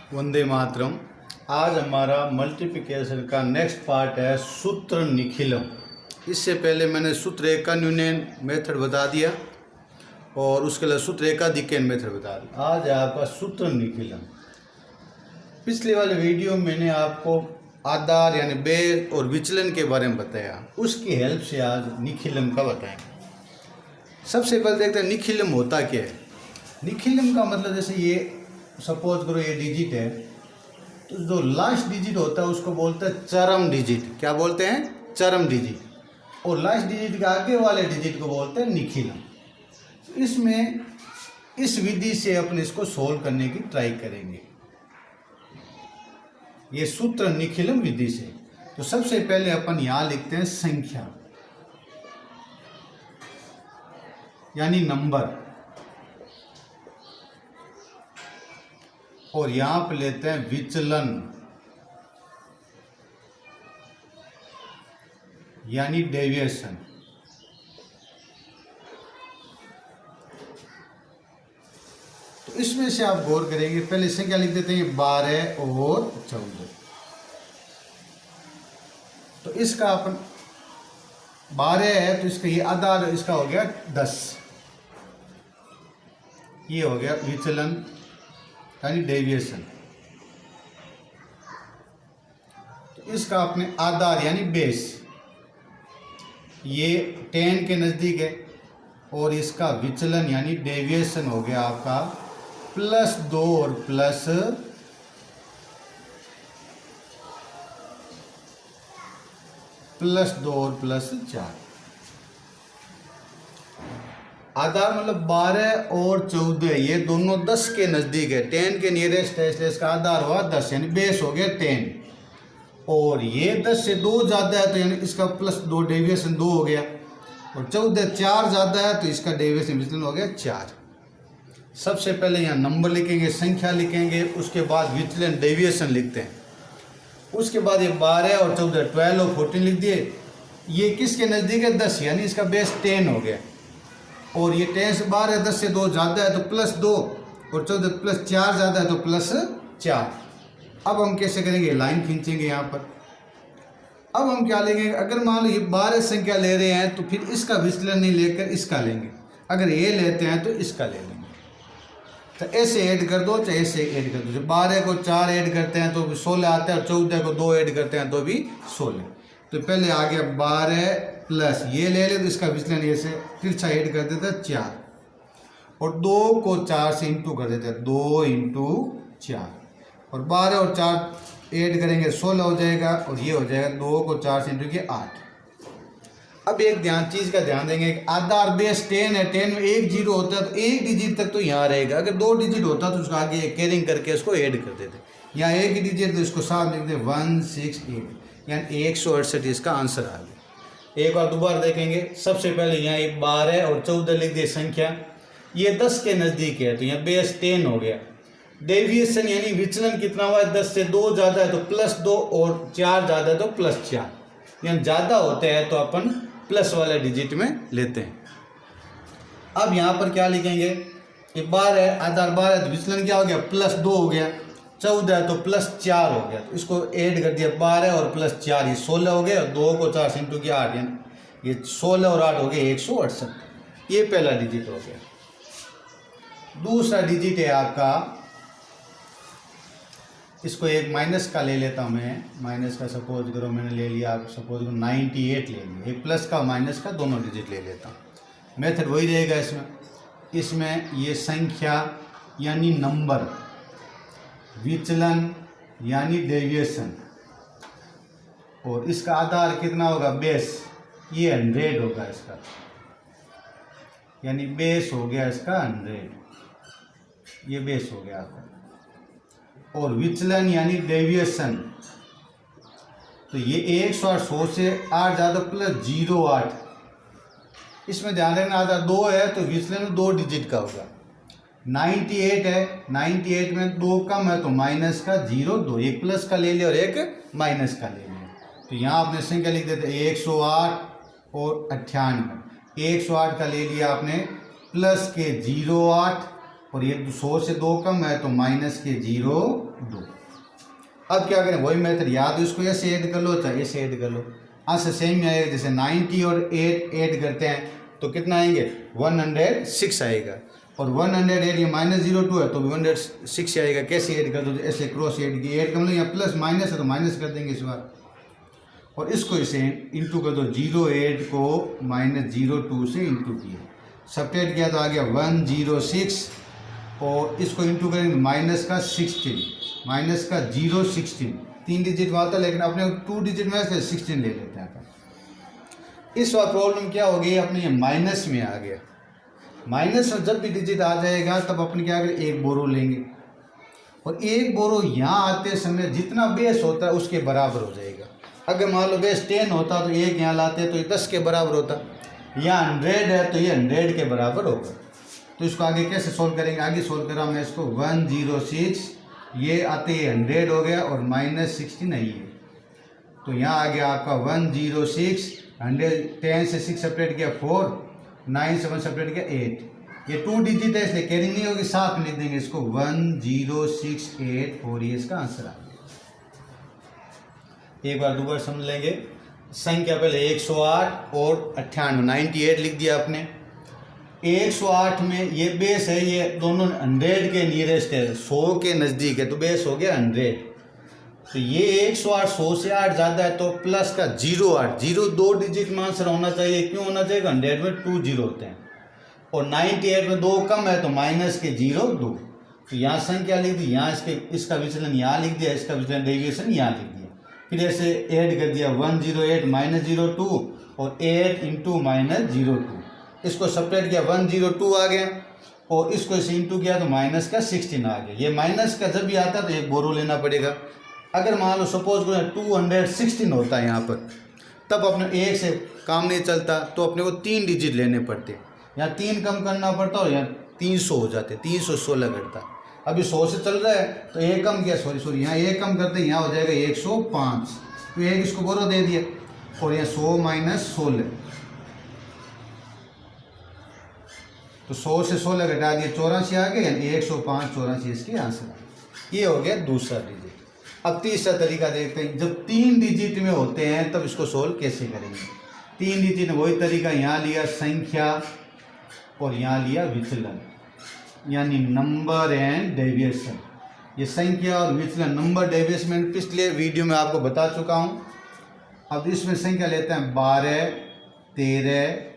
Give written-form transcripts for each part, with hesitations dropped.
वंदे मातरम। आज हमारा मल्टीप्लिकेशन का नेक्स्ट पार्ट है सूत्र निखिलम। इससे पहले मैंने सूत्र एकान्यून मेथड बता दिया और उसके लिए सूत्र एकाधिकन मेथड बता दिया। आज है आपका सूत्र निखिलम। पिछले वाले वीडियो में मैंने आपको आधार यानी बेस और विचलन के बारे में बताया, उसकी हेल्प से आज निखिलम का बताएंगे। सबसे पहले देखते हैं निखिलम होता क्या है। निखिलम का मतलब जैसे ये सपोज करो ये डिजिट है, तो जो लास्ट डिजिट होता है उसको बोलते हैं चरम डिजिट। क्या बोलते हैं? चरम डिजिट। और लास्ट डिजिट के आगे वाले डिजिट को बोलते हैं निखिलम। तो इसमें इस विधि से अपन इसको सोल्व करने की ट्राई करेंगे, ये सूत्र निखिलम विधि से। तो सबसे पहले अपन यहाँ लिखते हैं संख्या यानी नंबर, और यहां पे लेते हैं विचलन यानी डेविएशन। तो इसमें से आप गौर करेंगे, पहले संख्या लिख देते हैं 12 और 14। तो इसका अपन 12 है तो इसका ये आधार इसका हो गया 10, ये हो गया विचलन यानी डेविएशन। तो इसका अपने आधार यानी बेस, ये 10 के नज़दीक है, और इसका विचलन यानी डेविएशन हो गया आपका +2 और +4। आधार मतलब 12 और 14, ये दोनों 10 के नज़दीक है। 10 के नियरेस्ट है, इसलिए इसका आधार हुआ 10 यानी बेस हो गया 10। और ये 10 से 2 ज़्यादा है तो यानी इसका +2 डेविएशन 2 हो गया। और 14 4 ज़्यादा है तो इसका डेविएशन विचलन हो गया 4। सबसे पहले यहाँ नंबर लिखेंगे, संख्या लिखेंगे, उसके बाद विचलन डेविएशन लिखते हैं। उसके बाद ये 12 और 14 12 और 14 लिख दिए। ये किसके नज़दीक है? 10, यानी इसका बेस 10 हो गया। और ये 10 से 12 10 से 2 ज़्यादा है तो +2, और 14 +4 ज़्यादा है तो +4। अब हम कैसे करेंगे? लाइन खींचेंगे यहाँ पर। अब हम क्या लेंगे? अगर मान लो ये 12 संख्या ले रहे हैं तो फिर इसका विचलन नहीं लेकर इसका लेंगे। अगर ये लेते हैं तो इसका ले लेंगे। तो ऐसे ऐड कर दो, चाहे ऐसे ऐड कर दो। 12 को 4 ऐड करते हैं तो भी 16 आता है, और 14 को 2 ऐड करते हैं तो भी 16। तो पहले आ गया 12 प्लस ये ले ले तो इसका विचलन ऐसे तिरछा ऐड कर देता है 4, और 2 को 4 से इंटू कर देते हैं, 2 × 4, और 12 और 4 ऐड करेंगे 16 हो जाएगा, और ये हो जाएगा 2 को 4 से इंटू किया 8। अब एक चीज़ का ध्यान देंगे, आधार बेस 10 है, 10 में एक 0 होता है तो एक डिजिट तक तो यहाँ रहेगा। अगर 2 डिजिट होता तो उसको आगे कैरिंग करके उसको ऐड कर देते। यहाँ एक डिजिट तो इसको साथ लिख दे 168, यानी 168 इसका आंसर आ गया। एक बार दोबारा देखेंगे। सबसे पहले यहाँ 12 और 14 लिख दिए संख्या, ये 10 के नज़दीक है तो यहाँ बेस 10 हो गया। डेविएशन यानी विचलन कितना हुआ है? 10 से 2 ज़्यादा है तो +2, और 4 ज़्यादा है तो +4। यहाँ ज़्यादा होते हैं तो अपन प्लस वाले डिजिट में लेते हैं। अब यहाँ पर क्या लिखेंगे? ये 12 आधार 12 तो विचलन क्या हो गया? +2 हो गया। 14 है तो +4 हो गया, तो इसको ऐड कर दिया 12 और +4, ये 16 हो गया। और 2 को 4 से इंटू किया 8, यानी ये 16 और 8 हो गए 168। ये पहला डिजिट हो गया। दूसरा डिजिट है आपका, इसको एक माइनस का ले लेता हूँ मैं। माइनस का सपोज करो मैंने ले लिया, आप सपोज करो 98 ले लिया। एक प्लस का माइनस का दोनों डिजिट ले लेता हूँ। मेथड वही रहेगा इसमें ये संख्या यानी नंबर, विचलन यानी डेविएशन, और इसका आधार कितना होगा? बेस, ये 100 होगा इसका, यानी बेस हो गया इसका 100, ये बेस हो गया आपका। और विचलन यानी डेविएशन, तो ये 100 से 8 ज़्यादा +0.8। इसमें ध्यान रखना, आधार 2 है तो विचलन 2 डिजिट का होगा। 98 है, 98 में 2 कम है तो माइनस का 0.2, एक प्लस का ले लिया और एक माइनस का ले लिया। तो यहाँ आपने संख्या लिख देते 108 और 98। 108 का ले लिया आपने प्लस के 0.8 और ये 100 से 2 कम है तो माइनस के 0 2। अब क्या करें, वही मेथड, या तो इसको ऐसे ऐड कर लो चाहे ऐसे ऐड कर लो, आंसर सेम ही आएगा। जैसे 90 और 8 ऐड करते हैं तो कितना आएंगे, 106 आएगा। और 108 ये -02 है तो 106 आएगा। कैसे ऐड कर दो, ऐसे क्रॉस ऐड की, ऐड कर लो, यहाँ प्लस माइनस है तो माइनस कर देंगे इस बार, और इसको इसे इंटू कर दो। 08 को -02 से इंटू किया, सब्ट्रैक्ट किया तो आ गया 106, और इसको इंटू करेंगे माइनस का 16, माइनस का 016, 3 डिजिट में आता है लेकिन अपने 2 डिजिट में से 16 ले लेते हैं। इस बार प्रॉब्लम क्या हो गई, अपने ये माइनस में आ गया। माइनस में जब भी डिजिट आ जाएगा तब अपन क्या करें, एक बोरो लेंगे, और एक बोरो यहाँ आते समय जितना बेस होता है उसके बराबर हो जाएगा। अगर मान लो बेस 10 होता तो एक यहाँ लाते तो ये 10 के बराबर होता, यहाँ 100 है तो ये 100 के बराबर होगा। तो इसको आगे कैसे सोल्व करेंगे, आगे सोल्व करा मैं इसको 106, ये आते ही 100 हो गया और -16 नहीं है, तो यहाँ आ गया आपका 106, 10 से 6 सेपरेट किया 4, 9 से 1 सेपरेट किया 8, ये 2 डिजिट है इसलिए कैरिंग नहीं होगी, साथ में लिख देंगे इसको 10684, ये इसका आंसर आ गया। एक बार दोबारा समझ लेंगे, संख्या पहले 108 और 98, 98 लिख दिया आपने। 108 में ये बेस है, ये दोनों 100 के नियरेस्ट है, 100 के नज़दीक है तो बेस हो गया 100। तो ये 108 100 से 8 ज़्यादा है तो प्लस का 08, 0 2 डिजिट में आंसर होना चाहिए। क्यों होना चाहिए, 100 में 2 0 होते हैं, और 98 में 2 कम है तो माइनस के 0 2। तो यहाँ संख्या लिख दी, यहाँ इसका विचलन यहाँ लिख दिया, इसका विचलन डेविएशन यहाँ लिख दिया, फिर ऐसे ऐड कर दिया 108 -02 और 8 इंटू -02, इसको सब्ट्रैक्ट किया 102 आ गया, और इसको इसे इंटू किया तो माइनस का 16 आ गया। ये माइनस का जब भी आता तो एक बोरो लेना पड़ेगा। अगर मान लो सपोज करो 216 होता है यहाँ पर, तब अपने एक से काम नहीं चलता तो अपने को 3 डिजिट लेने पड़ते, यहाँ 3 कम करना पड़ता और यहाँ 300 हो जाते, 316 करता। अभी 100 से चल रहा है तो एक कम किया, सॉरी यहाँ एक कम करते हैं, यहाँ हो जाएगा 105, तो एक इसको बोरो दे दिया, और यहाँ 100 - 16, तो 100 से 16 घटा दिए 84 आ गए, यानी 105 84 इसके आंसर। ये हो गया दूसरा डिजिट। अब तीसरा तरीका देखते हैं, जब 3 डिजिट में होते हैं तब इसको सोल्व कैसे करेंगे। 3 डिजिट में वही तरीका, यहाँ लिया संख्या और यहाँ लिया विचलन, यानी नंबर एंड डेविएशन। ये संख्या और विचलन, नंबर डेविएशन पिछले वीडियो में आपको बता चुका हूँ। अब इसमें संख्या लेते हैं 12 13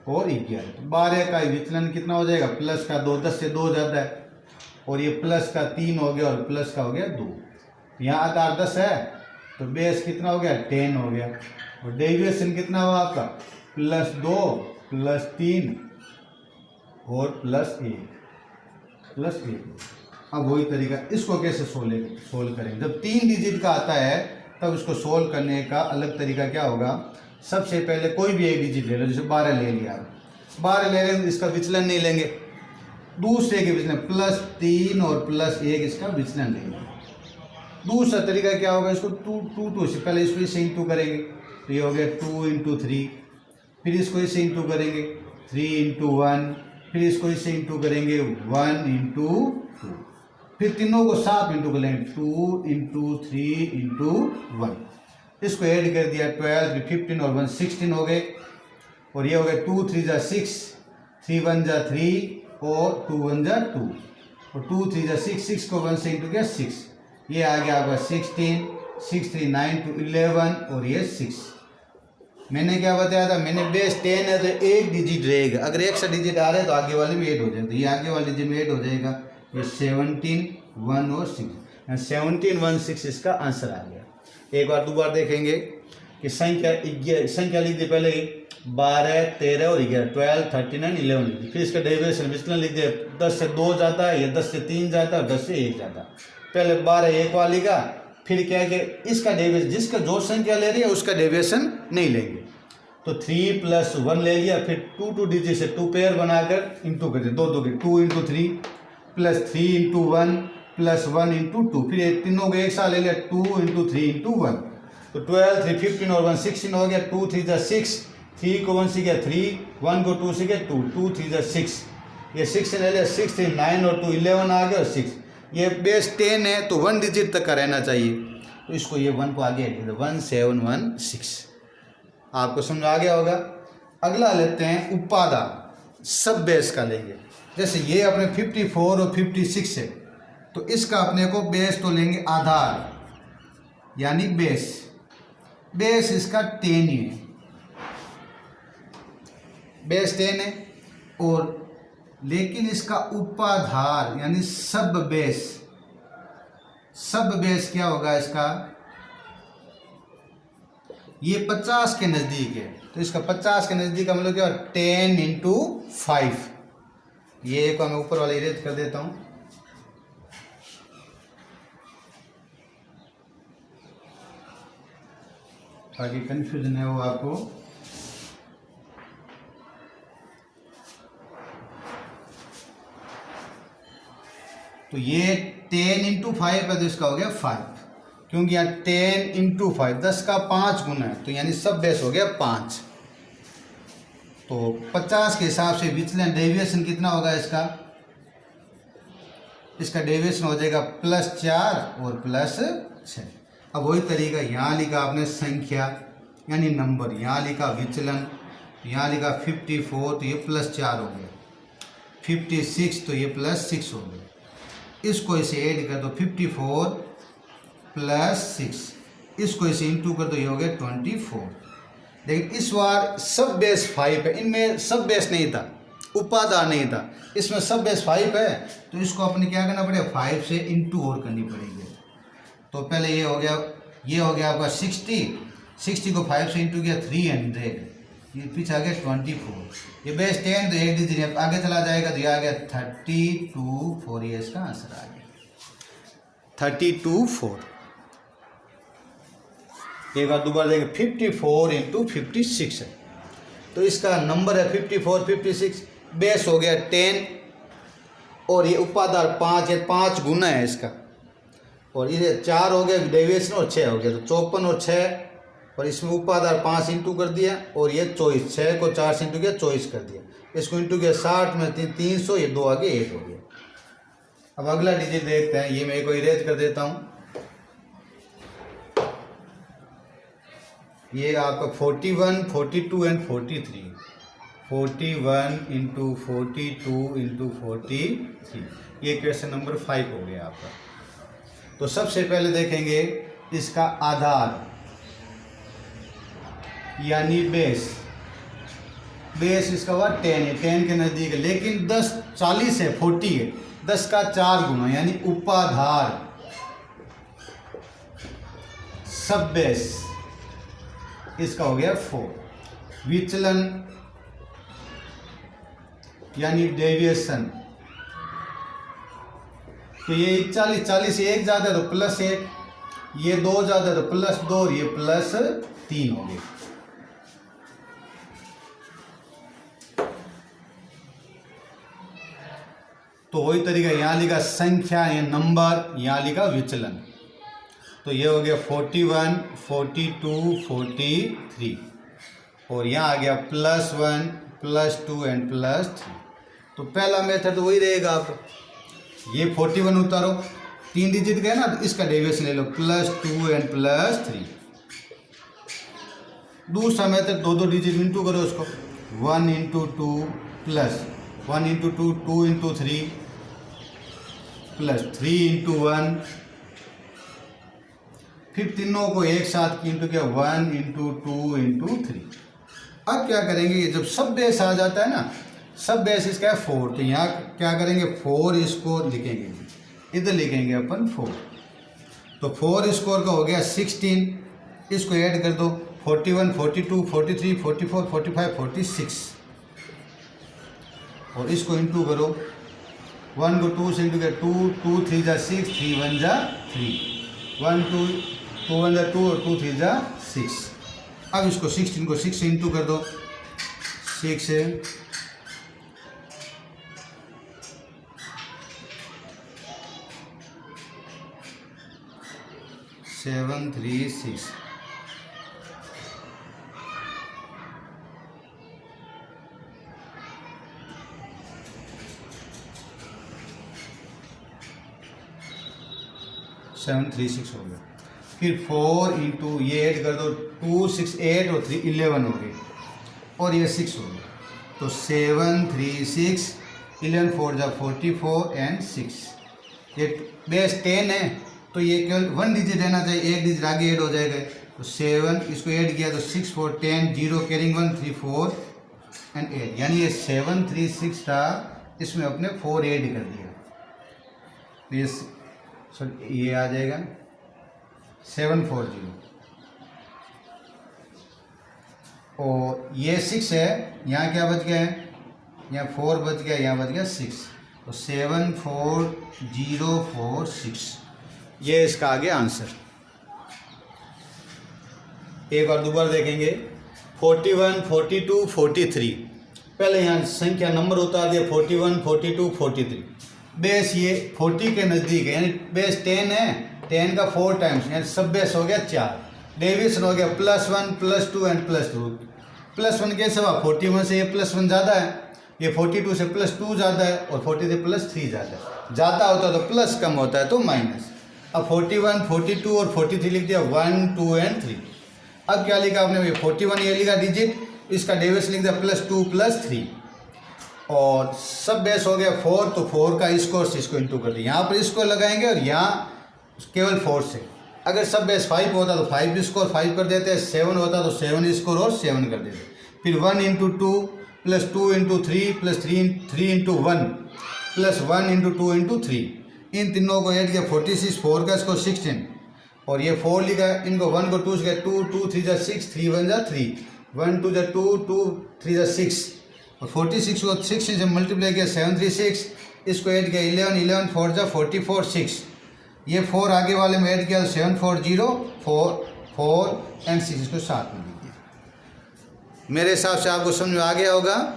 और 11। तो 12 का विचलन कितना हो जाएगा, प्लस का 2, 10 से 2 ज़्यादा है, और ये प्लस का 3 हो गया और प्लस का हो गया 2। यहाँ आधार 10 है तो बेस कितना हो गया 10 हो गया, और डेविएशन कितना हुआ आपका +2 +3 और +1। अब वही तरीका, इसको कैसे सोल्व करेंगे। जब 3 डिजिट का आता है तब इसको सोल्व करने का अलग तरीका क्या होगा, सबसे पहले कोई भी एक डिजिट ले लो, जैसे 12 ले लिया, 12 ले लेंगे, इसका विचलन नहीं लेंगे, दूसरे के विचलन +3 और +1 इसका विचलन लेंगे। दूसरा तरीका क्या होगा, इसको 2 से पहले इसको इसे इंटू करेंगे तो ये हो गया 2 × 3, फिर इसको इसे इंटू करेंगे 3 × 1, फिर इसको इसे इंटू करेंगे 1 × 2, फिर तीनों को साथ इंटू कर लेंगे 2 × 3 × 1, इसको ऐड कर दिया 12 15 और 1 16 हो गए, और ये हो गया 2 3 × 6, 3 1 × 3 और 2 1 × 2, और 2 3 × 6, 6 को 1 से इंटू किया 6, ये आ गया आपका 16, 6 3 9 2 11 और ये 6। मैंने क्या बताया था, मैंने बेस 10 है तो एक डिजिट रहेगा, अगर एक सा डिजिट आ रहा है तो आगे वाले में 8 हो जाएगा, तो ये आगे वाले डिजिट में 8 हो जाएगा, ये 17 1 और 6, 17 1 6 इसका आंसर आ गया। एक बार दोबारा देखेंगे कि संख्या लिख दी पहले 12 13 और 11, 12 39 11 लिख दी, फिर इसका डेविएशन विचलन लिख दिया, 10 से 2 जाता है, ये 10 से 3 जाता है और 10 से 1 जाता है। पहले 12 एक वाला लिखा, फिर क्या है कि इसका डेविएशन, जिसका जो संख्या ले रही है उसका डेविएशन नहीं लेंगे, तो 3 + 1 ले लिया, फिर 2 डिजिट से 2 पेयर बनाकर इंटू कर दिया, 2 2 के 2 × 3 + 3 × 1 + 1 × 2, फिर ये तीनों को एक साथ ले लिया 2 × 3 × 1, तो 12 3 15 और 1 16 हो गया, 2 3 × 6, 3 को 1 से गया 3, 1 को 2 से गया 2, 2 3 × 6, ये 6 ले लिया, 6 3 9 और 2 11 आ गया और 6, ये बेस 10 है तो 1 डिजिट तक का रहना चाहिए, तो इसको ये 1 को आगे ऐड कर दो, 1716। आपको समझ आ गया होगा। अगला लेते हैं उपादान, सब बेस का लेंगे। जैसे ये अपने 54 और 56 है, तो इसका अपने को बेस तो लेंगे आधार यानी बेस, बेस इसका 10 ही है, बेस 10 है। और लेकिन इसका उपाधार यानी सब बेस, सब बेस क्या होगा इसका, ये 50 के नज़दीक है, तो इसका 50 के नज़दीक का मतलब क्या, 10 इंटू 5। ये एक मैं ऊपर वाला इरेज कर देता हूँ, ताकि कंफ्यूजन है वो आपको। तो ये 10 इंटू 5 है, तो इसका हो गया 5, क्योंकि यहाँ 10 इंटू 5 10 का 5 गुना है, तो यानी सब बेस हो गया 5। तो 50 के हिसाब से विचलन डेविएशन कितना होगा इसका, इसका डेविएशन हो जाएगा +4 और +6। अब वही तरीका यहाँ लिखा आपने संख्या यानी नंबर, यहाँ लिखा विचलन, यहाँ लिखा 54 तो ये +4 हो गया, 56 तो ये +6 हो गया। इसको इसे ऐड कर दो, 54 + 6, इसको इसे इंटू कर दो, ये हो गया 24। लेकिन इस बार सब बेस 5 है, इनमें सब बेस नहीं था, उपादान नहीं था, इसमें सब बेस 5 है, तो इसको अपने क्या करना पड़ेगा, 5 से इंटू और करनी पड़ेगी। तो पहले ये हो गया आपका 60 को 5 से इंटू किया 300, ये पीछे आ गया 24, ये बेस 10 तो एक डिजिट आगे चला जाएगा, तो ये आ गया 32 ये इसका आंसर आ गया 32। एक बार दोबारा देखें, 54 इंटू 56 है, तो इसका नंबर है 54 56, बेस हो गया 10 और ये उपादान 5 है, 5 गुना है इसका, और ये 4 हो गया डेविएशन और 6 हो गया, तो 54 और 6, और इसमें उपादान 5 इंटू कर दिया, और ये 24, 6 को 4 से इंटू किया 24 कर दिया, इसको इंटू किया 60 में 300, ये 2 आगे 8 हो गया। अब अगला डिजिट देखते हैं, ये मैं को इरेज कर देता हूँ, ये आपका 41 42 एंड 43, 41 इंटू 42 इंटू 43, ये क्वेश्चन नंबर 5 हो गया आपका। तो सबसे पहले देखेंगे इसका आधार यानी बेस, बेस इसका हुआ 10 है, 10 के नज़दीक है, लेकिन 10 40 है, 40 है, 10 का 4 गुना यानी उपाधार सब बेस, इसका हो गया 4। विचलन यानी डेविएशन, तो ये 40 एक ज़्यादा तो +1, ये 2 ज़्यादा तो +2 और ये +3 हो गए। तो वही तरीका यहाँ लिखा संख्या या नंबर, यहाँ लिखा विचलन, तो ये हो गया 41 42 43, और यहाँ आ गया +1 +2 एंड +3। तो पहला मेथड वही रहेगा, आप ये 41 उतारो, 3 डिजिट गए ना, तो इसका डेविएशन ले लो +2 एंड +3। दूसरा मेथड 2 डिजिट इंटू करो उसको, 1 into 2 plus 1 into 2 2 into 3 plus 3 into 1, फिर तीनों को एक साथ इंटू किया 1 इंटू 2 इंटू 3। अब क्या करेंगे, जब सब बेस आ जाता है ना, सब बेस इसका है 4, तो यहाँ क्या करेंगे 4 इसको लिखेंगे, इधर लिखेंगे अपन 4, तो 4 स्कोर का हो गया 16, इसको ऐड कर दो 41 42 43 44 45 46, और इसको इंटू करो, 1 को 2 से इंटू किया 2 2 3 जा 6 3 1 जा 3, 1 2 2 1 जा 2 और 2 3 जा 6। अब इसको 16 को 6 से इंटू कर दो, 6 से 7 3 6, 736 हो गया। फिर 4 इंटू ये ऐड कर दो, 2 6 8 और 3 11 हो गई, और ये 6 हो गया। तो 7 3 6 11 4 जा 44 एंड 6। ये बेस 10 है तो ये केवल 1 डिजिट रहना चाहिए, एक डिजिट आगे ऐड हो जाएगा। तो 7 इसको ऐड किया तो 6 4 10, 0 कैरिंग 1 3 4 एंड 8, यानी ये 7 3 6 था, इसमें अपने 4 ऐड कर दिया। तो ये आ जाएगा 740, और ये 6 है, यहाँ क्या बच गया है, यहाँ 4 बच गया, यहाँ बच गया 6, तो 74046, ये इसका आगे आंसर। एक बार दोबारा देखेंगे, 41 42 43, पहले यहाँ संख्या नंबर उतार दिया, 41 42 43, बेस ये 40 के नज़दीक है, यानी बेस 10 है, 10 का 4 टाइम्स, यानी सब बेस हो गया 4, डेविएशन हो गया +1 +2 एंड +2। +1 कैसे हुआ, 41 से ये +1 ज़्यादा है, ये 42 से +2 ज़्यादा है, और 40 से +3 ज़्यादा है। ज़्यादा होता है तो प्लस, कम होता है तो माइनस। अब 41 42 और 43 लिख दिया, 1 2 एंड 3। अब क्या लिखा आपने, ये 41 ये लिखा डिजिट, इसका डेविएशन लिख दिया +2 +3, और सब बेस हो गया 4, तो 4 का स्कोर से इसको इंटू कर दिया, यहाँ पर इसको लगाएंगे और यहाँ केवल 4 से। अगर सब बेस 5 होता तो 5 स्कोर 5 कर देते, 7 होता तो 7 स्कोर और 7 कर देते। फिर 1 into 2 + 2 into 3 + 3 into 1 + 1 into 2 into 3, इन तीनों को ऐड किया 46, 4 का स्कोर 16, और ये 4 लिखा, इनको 1 को 2 से 2 2 3 जा 6, 3 1 जा 3, 1 2 जा 2 2 3 जा 6, और 46 को 6 से मल्टीप्लाई किया 736, इसको ऐड किया 11 11 4 जा 44 6, ये 4 आगे वाले में ऐड किया 740 4 एंड 6, इसको साथ में लिख दिया। मेरे हिसाब से आपको समझ में आ गया होगा।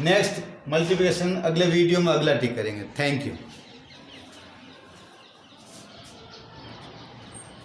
नेक्स्ट मल्टीप्लिकेशन अगले वीडियो में अगला टिक करेंगे। Thank you.